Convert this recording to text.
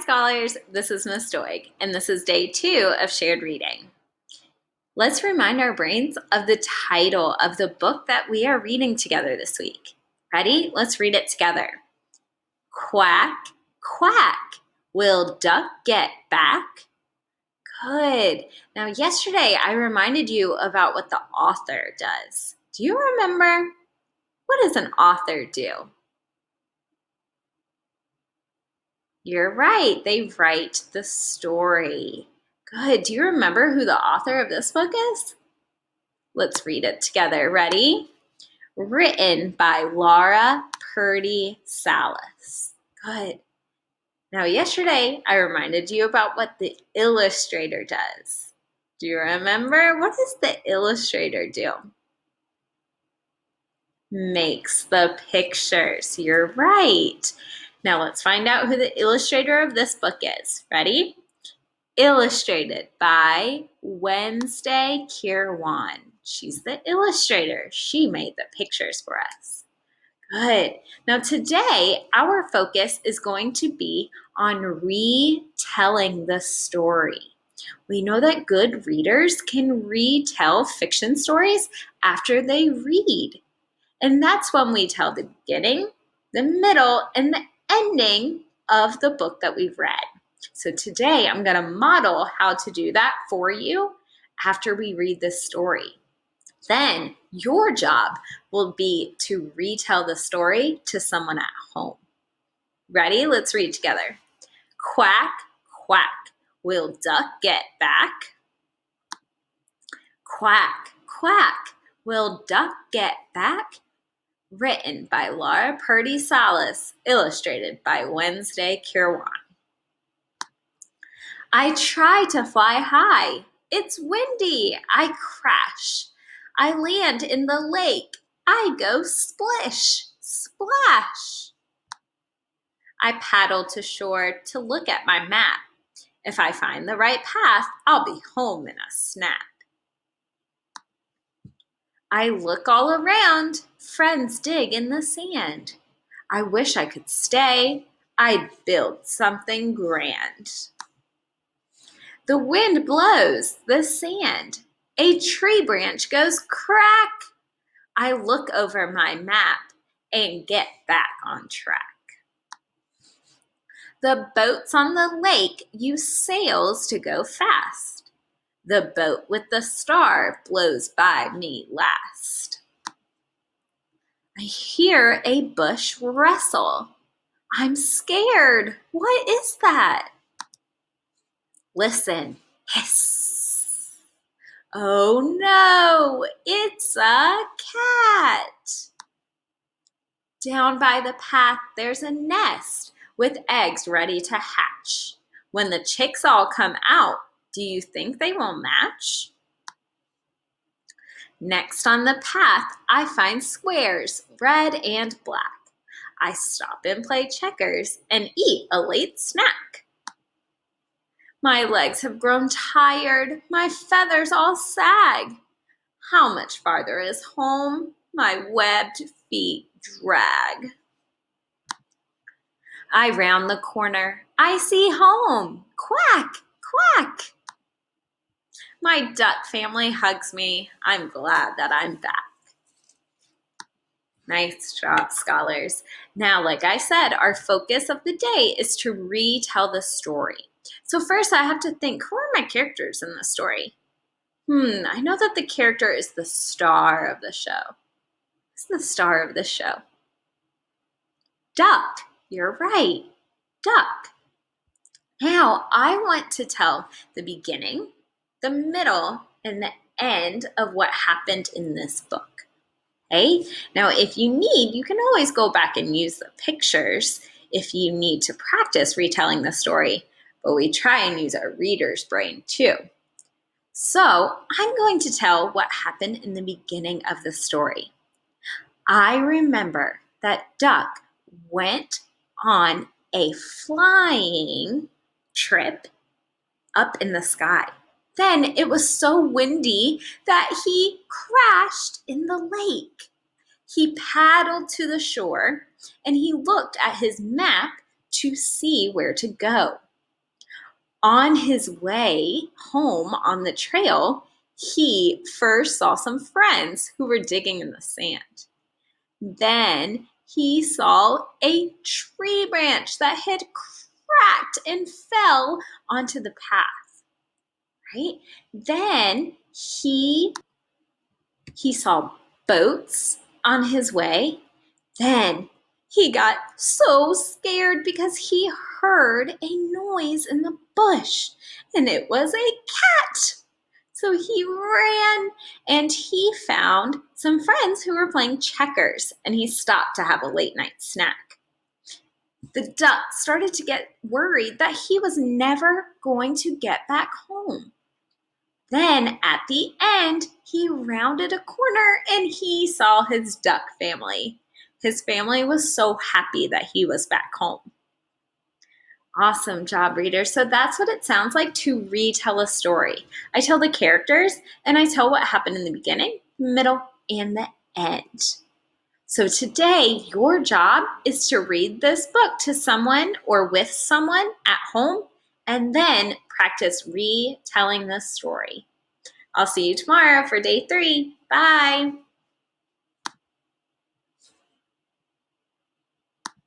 scholars, this is Miss Doig, and this is day 2 of shared reading. Let's remind our brains of the title of the book that we are reading together this week. Ready? Let's read it together. Quack, quack, will duck get back? Good. Now, yesterday I reminded you about what the author does. Do you remember? What does an author do? You're right. They write the story. Good. Do you remember who the author of this book is? Let's read it together. Ready? Written by Laura Purdy Salas. Good. Now, yesterday I reminded you about what the illustrator does. Do you remember? What does the illustrator do? Makes the pictures. You're right. Now let's find out who the illustrator of this book is. Ready? Illustrated by Wednesday Kirwan. She's the illustrator. She made the pictures for us. Good. Now today, our focus is going to be on retelling the story. We know that good readers can retell fiction stories after they read. And that's when we tell the beginning, the middle, and the ending of the book that we've read. So today I'm going to model how to do that for you after we read this story. Then your job will be to retell the story to someone at home. Ready? Let's read together. Quack, quack, will duck get back? Quack, quack, will duck get back? Written by Laura Purdy Salas, illustrated by Wednesday Kirwan. I try to fly high. It's windy. I crash. I land in the lake. I go splish, splash. I paddle to shore to look at my map. If I find the right path, I'll be home in a snap. I look all around. Friends dig in the sand. I wish I could stay. I'd build something grand. The wind blows the sand. A tree branch goes crack. I look over my map and get back on track. The boats on the lake use sails to go fast. The boat with the star blows by me last. I hear a bush rustle. I'm scared. What is that? Listen, hiss. Oh no, it's a cat. Down by the path, there's a nest with eggs ready to hatch. When the chicks all come out, do you think they will match? Next on the path, I find squares, red and black. I stop and play checkers and eat a late snack. My legs have grown tired, my feathers all sag. How much farther is home? My webbed feet drag. I round the corner, I see home. Quack, quack. My duck family hugs me. I'm glad that I'm back. Nice job, scholars. Now, like I said, our focus of the day is to retell the story. So first I have to think, who are my characters in the story? I know that the character is the star of the show. Who's the star of the show? Duck. You're right. Duck. Now, I want to tell the beginning, the middle, and the end of what happened in this book. Okay? Now, if you need, you can always go back and use the pictures if you need to practice retelling the story, but we try and use our reader's brain too. So, I'm going to tell what happened in the beginning of the story. I remember that Duck went on a flying trip up in the sky. Then it was so windy that he crashed in the lake. He paddled to the shore and he looked at his map to see where to go. On his way home on the trail, he first saw some friends who were digging in the sand. Then he saw a tree branch that had cracked and fell onto the path, right? Then he saw boats on his way. Then he got so scared because he heard a noise in the bush, and it was a cat. So he ran and he found some friends who were playing checkers, and he stopped to have a late night snack. The duck started to get worried that he was never going to get back home. Then at the end, he rounded a corner and he saw his duck family. His family was so happy that he was back home. Awesome job, readers. So that's what it sounds like to retell a story. I tell the characters and I tell what happened in the beginning, middle, and the end. So today, your job is to read this book to someone or with someone at home and then practice retelling this story. I'll see you tomorrow for day 3. Bye.